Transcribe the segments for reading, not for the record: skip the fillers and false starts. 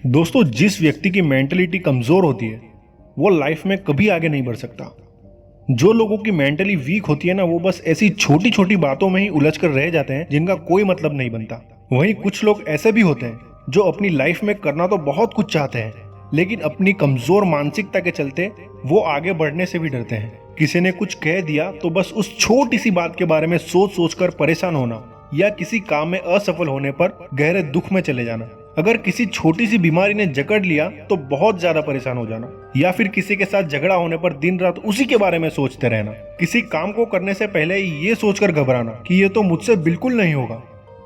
दोस्तों, जिस व्यक्ति की मेंटलिटी कमजोर होती है वो लाइफ में कभी आगे नहीं बढ़ सकता। जो लोगों की मेंटली वीक होती है ना, वो बस ऐसी छोटी छोटी बातों में ही उलझ कर रह जाते हैं जिनका कोई मतलब नहीं बनता। वहीं कुछ लोग ऐसे भी होते हैं जो अपनी लाइफ में करना तो बहुत कुछ चाहते हैं, लेकिन अपनी कमजोर मानसिकता के चलते वो आगे बढ़ने से भी डरते हैं। किसी ने कुछ कह दिया तो बस उस छोटी सी बात के बारे में सोच सोच कर परेशान होना, या किसी काम में असफल होने पर गहरे दुख में चले जाना। अगर किसी छोटी सी बीमारी ने जकड़ लिया तो बहुत ज्यादा परेशान हो जाना, या फिर किसी के साथ झगड़ा होने पर दिन रात उसी के बारे में सोचते रहना। किसी काम को करने से पहले ये सोचकर घबराना कि ये तो मुझसे बिल्कुल नहीं होगा।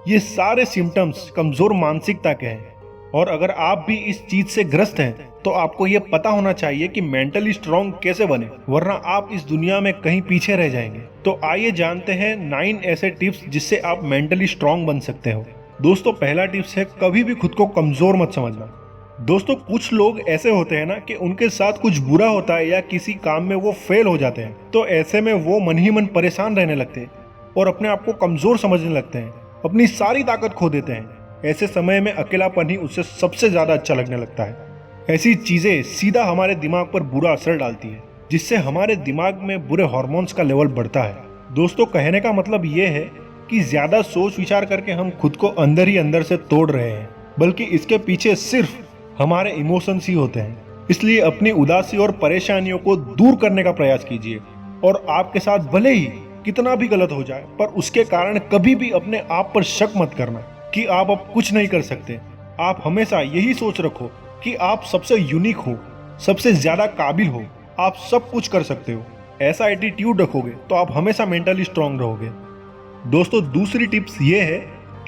ये सारे सिम्टम्स कमजोर मानसिकता के हैं, और अगर आप भी इस चीज से ग्रस्त हैं तो आपको ये पता होना चाहिए कि मेंटली स्ट्रांग कैसे बने, वरना आप इस दुनिया में कहीं पीछे रह जाएंगे। तो आइए जानते हैं 9 ऐसे टिप्स जिससे आप मेंटली स्ट्रांग बन सकते हो। दोस्तों, पहला टिप्स है कभी भी खुद को कमजोर मत समझना। दोस्तों, कुछ लोग ऐसे होते हैं ना कि उनके साथ कुछ बुरा होता है या किसी काम में वो फेल हो जाते हैं, तो ऐसे में वो मन ही मन परेशान रहने लगते हैं और अपने आप को कमजोर समझने लगते हैं, अपनी सारी ताकत खो देते हैं। ऐसे समय में अकेलापन ही उससे सबसे ज्यादा अच्छा लगने लगता है। ऐसी चीजें सीधा हमारे दिमाग पर बुरा असर डालती है, जिससे हमारे दिमाग में बुरे हार्मोन्स का लेवल बढ़ता है। दोस्तों, कहने का मतलब ये है कि ज्यादा सोच विचार करके हम खुद को अंदर ही अंदर से तोड़ रहे हैं, बल्कि इसके पीछे सिर्फ हमारे इमोशंस ही होते हैं। इसलिए अपनी उदासी और परेशानियों को दूर करने का प्रयास कीजिए, और आपके साथ भले ही कितना भी गलत हो जाए, पर उसके कारण कभी भी अपने आप पर शक मत करना कि आप अब कुछ नहीं कर सकते। आप हमेशा यही सोच रखो कि आप सबसे यूनिक हो, सबसे ज्यादा काबिल हो, आप सब कुछ कर सकते हो। ऐसा एटीट्यूड रखोगे तो आप हमेशा मेंटली स्ट्रांग रहोगे। दोस्तों, दूसरी टिप्स ये है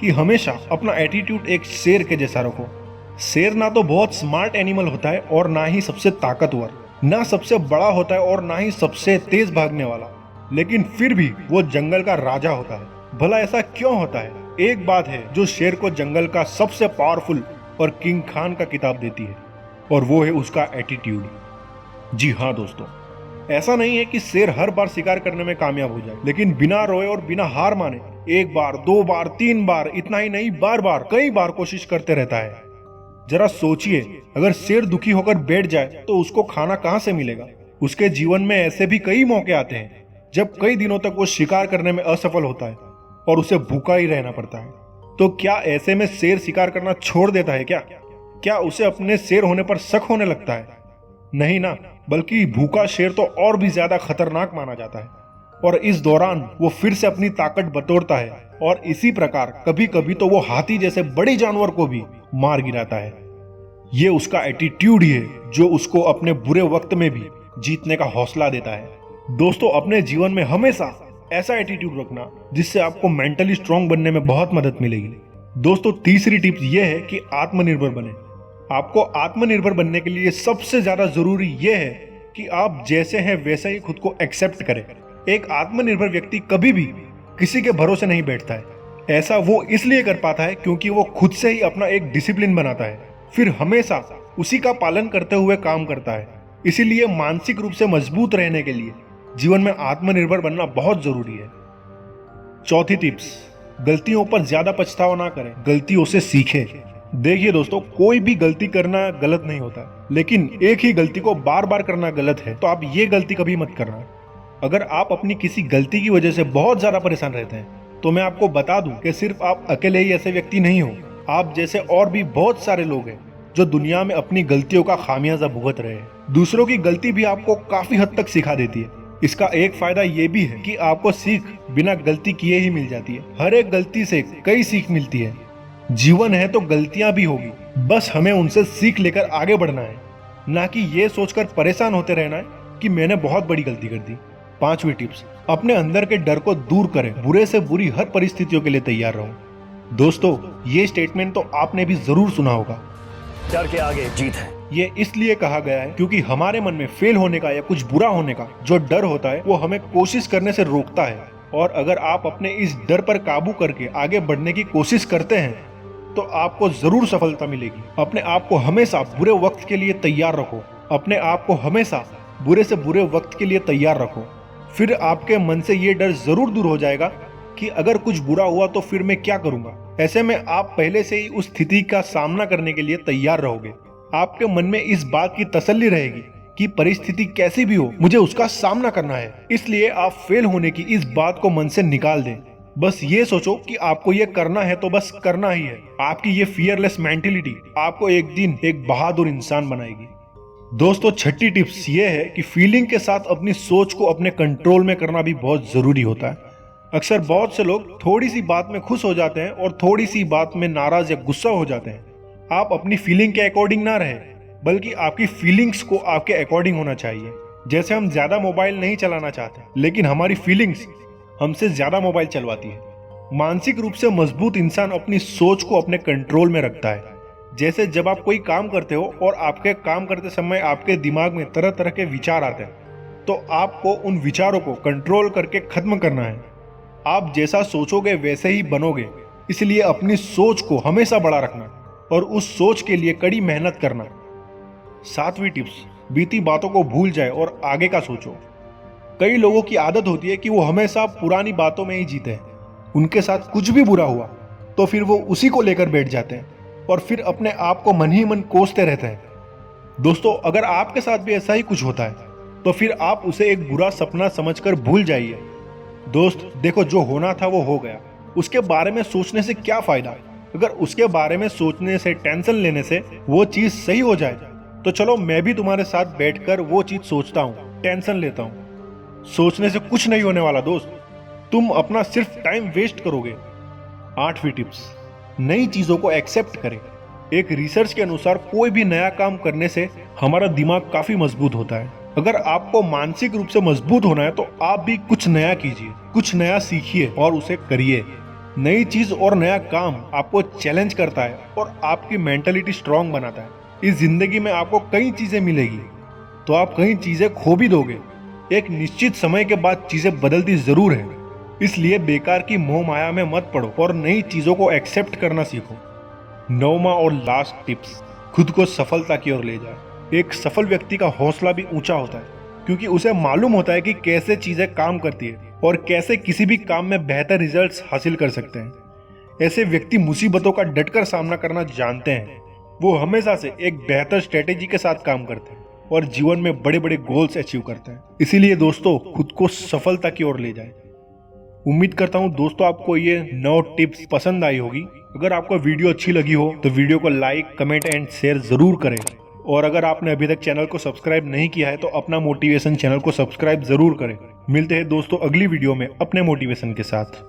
कि हमेशा अपना एटीट्यूड एक शेर के जैसा रखो। शेर ना तो बहुत स्मार्ट एनिमल होता है और ना ही सबसे ताकतवर, ना सबसे बड़ा होता है और ना ही सबसे तेज भागने वाला, लेकिन फिर भी वो जंगल का राजा होता है। भला ऐसा क्यों होता है? एक बात है जो शेर को जंगल का सबसे पावरफुल और किंग खान का किताब देती है, और वो है उसका एटीट्यूड। जी हाँ दोस्तों, ऐसा नहीं है कि शेर हर बार शिकार करने में कामयाब हो जाए, लेकिन बिना रोए और बिना हार माने एक बार, 2 बार, 3 बार, इतना ही नहीं, बार बार, कई बार कोशिश करते रहता है। जरा सोचिए, अगर शेर दुखी होकर बैठ जाए तो उसको खाना कहाँ से मिलेगा? उसके जीवन में ऐसे भी कई मौके आते हैं जब कई दिनों तक वो शिकार करने में असफल होता है और उसे भूखा ही रहना पड़ता है। तो क्या ऐसे में शेर शिकार करना छोड़ देता है क्या उसे अपने शेर होने पर शक होने लगता है? नहीं ना, बल्कि भूखा शेर तो और भी ज्यादा खतरनाक माना जाता है, और इस दौरान वो फिर से अपनी ताकत बटोरता है, और इसी प्रकार कभी कभी तो वो हाथी जैसे बड़े जानवर को भी मार गिराता है। ये उसका एटीट्यूड ही है जो उसको अपने बुरे वक्त में भी जीतने का हौसला देता है। दोस्तों, अपने जीवन में हमेशा ऐसा एटीट्यूड रखना जिससे आपको मेंटली स्ट्रांग बनने में बहुत मदद मिलेगी। दोस्तों, तीसरी टिप्स ये है कि आत्मनिर्भर बने। आपको आत्मनिर्भर बनने के लिए सबसे ज्यादा जरूरी ये है कि आप जैसे हैं वैसे ही खुद को एक्सेप्ट करें। एक आत्मनिर्भर व्यक्ति कभी भी किसी के भरोसे नहीं बैठता है। ऐसा वो इसलिए कर पाता है क्योंकि वो खुद से ही अपना एक डिसिप्लिन बनाता है, फिर हमेशा उसी का पालन करते हुए काम करता है। इसीलिए मानसिक रूप से मजबूत रहने के लिए जीवन में आत्मनिर्भर बनना बहुत जरूरी है। चौथी टिप्स, गलतियों पर ज्यादा पछतावा ना करें, गलतियों से सीखें। देखिए दोस्तों, कोई भी गलती करना गलत नहीं होता, लेकिन एक ही गलती को बार बार करना गलत है। तो आप ये गलती कभी मत करना। अगर आप अपनी किसी गलती की वजह से बहुत ज्यादा परेशान रहते हैं तो मैं आपको बता दूं कि सिर्फ आप अकेले ही ऐसे व्यक्ति नहीं हो। आप जैसे और भी बहुत सारे लोग हैं जो दुनिया में अपनी गलतियों का खामियाजा भुगत रहे हैं। दूसरों की गलती भी आपको काफी हद तक सिखा देती है। इसका एक फायदा ये भी है कि आपको सीख बिना गलती किए ही मिल जाती है। हर एक गलती से कई सीख मिलती है। जीवन है तो गलतियां भी होगी, बस हमें उनसे सीख लेकर आगे बढ़ना है, ना कि ये सोचकर परेशान होते रहना है कि मैंने बहुत बड़ी गलती कर दी। 5वीं टिप्स, अपने अंदर के डर को दूर करें। बुरे से बुरी हर परिस्थितियों के लिए तैयार रहो। दोस्तों, ये स्टेटमेंट तो आपने भी जरूर सुना होगा, डर के आगे जीत है। ये इसलिए कहा गया है क्योंकि हमारे मन में फेल होने का या कुछ बुरा होने का जो डर होता है वो हमें कोशिश करने से रोकता है। और अगर आप अपने इस डर पर काबू करके आगे बढ़ने की कोशिश करते हैं तो आपको जरूर सफलता मिलेगी। अपने आप को हमेशा बुरे वक्त के लिए तैयार रखो। अपने आप को हमेशा बुरे से बुरे वक्त के लिए तैयार रखो। फिर आपके मन से ये डर जरूर दूर हो जाएगा कि अगर कुछ बुरा हुआ तो फिर मैं क्या करूंगा। ऐसे में आप पहले से ही उस स्थिति का सामना करने के लिए तैयार रहोगे। आपके मन में इस बात की तसल्ली रहेगी कि परिस्थिति कैसी भी हो मुझे उसका सामना करना है। इसलिए आप फेल होने की इस बात को मन से निकाल दें। बस ये सोचो कि आपको ये करना है तो बस करना ही है। आपकी ये फियरलेस मेंटेलिटी आपको एक दिन एक बहादुर इंसान बनाएगी। दोस्तों, छठी टिप्स ये है कि फीलिंग के साथ अपनी सोच को अपने कंट्रोल में करना भी बहुत जरूरी होता है। अक्सर बहुत से लोग थोड़ी सी बात में खुश हो जाते हैं और थोड़ी सी बात में नाराज या गुस्सा हो जाते हैं। आप अपनी फीलिंग के अकॉर्डिंग ना रहे, बल्कि आपकी फीलिंग्स को आपके अकॉर्डिंग होना चाहिए। जैसे हम ज्यादा मोबाइल नहीं चलाना चाहते, लेकिन हमारी फीलिंग्स हमसे ज्यादा मोबाइल चलवाती है। मानसिक रूप से मजबूत इंसान अपनी सोच को अपने कंट्रोल में रखता है। जैसे जब आप कोई काम करते हो और आपके काम करते समय आपके दिमाग में तरह तरह के विचार आते हैं, तो आपको उन विचारों को कंट्रोल करके खत्म करना है। आप जैसा सोचोगे वैसे ही बनोगे, इसलिए अपनी सोच को हमेशा बड़ा रखना और उस सोच के लिए कड़ी मेहनत करना। 7वीं टिप्स, बीती बातों को भूल जाए और आगे का सोचो। कई लोगों की आदत होती है कि वो हमेशा पुरानी बातों में ही जीते हैं। उनके साथ कुछ भी बुरा हुआ तो फिर वो उसी को लेकर बैठ जाते हैं और फिर अपने आप को मन ही मन कोसते रहते हैं। दोस्तों, अगर आपके साथ भी ऐसा ही कुछ होता है तो फिर आप उसे एक बुरा सपना समझकर भूल जाइए। दोस्त देखो, जो होना था वो हो गया, उसके बारे में सोचने से क्या फायदा। अगर उसके बारे में सोचने से, टेंशन लेने से वो चीज सही हो जाए तो चलो मैं भी तुम्हारे साथ बैठकर वो चीज सोचता हूँ, टेंशन लेता हूँ। सोचने से कुछ नहीं होने वाला दोस्त, तुम अपना सिर्फ टाइम वेस्ट करोगे। 8वीं टिप्स, नई चीजों को एक्सेप्ट करें। एक रिसर्च के अनुसार कोई भी नया काम करने से हमारा दिमाग काफी मजबूत होता है। अगर आपको मानसिक रूप से मजबूत होना है तो आप भी कुछ नया कीजिए, कुछ नया सीखिए और उसे करिए। नई चीज और नया काम आपको चैलेंज करता है और आपकी मेंटलिटी स्ट्रांग बनाता है। इस जिंदगी में आपको कई चीजें मिलेगी तो आप कई चीजें खो भी दोगे। एक निश्चित समय के बाद चीजें बदलती जरूर है, इसलिए बेकार की मोह माया में मत पड़ो और नई चीजों को एक्सेप्ट करना सीखो। 9वां और लास्ट टिप्स, खुद को सफलता की ओर ले जाए। एक सफल व्यक्ति का हौसला भी ऊंचा होता है, क्योंकि उसे मालूम होता है कि कैसे चीजें काम करती है और कैसे किसी भी काम में बेहतर रिजल्ट्स हासिल कर सकते हैं। ऐसे व्यक्ति मुसीबतों का डटकर सामना करना जानते हैं। वो हमेशा से एक बेहतर स्ट्रेटेजी के साथ काम करते हैं और जीवन में बड़े बड़े गोल्स अचीव करते हैं। इसीलिए दोस्तों, खुद को सफलता की ओर ले जाएं। उम्मीद करता हूं दोस्तों आपको ये 9 टिप्स पसंद आई होगी। अगर आपको वीडियो अच्छी लगी हो तो वीडियो को लाइक, कमेंट एंड शेयर जरूर करें। और अगर आपने अभी तक चैनल को सब्सक्राइब नहीं किया है तो अपना मोटिवेशन चैनल को सब्सक्राइब जरूर करें। मिलते हैं दोस्तों अगली वीडियो में अपने मोटिवेशन के साथ।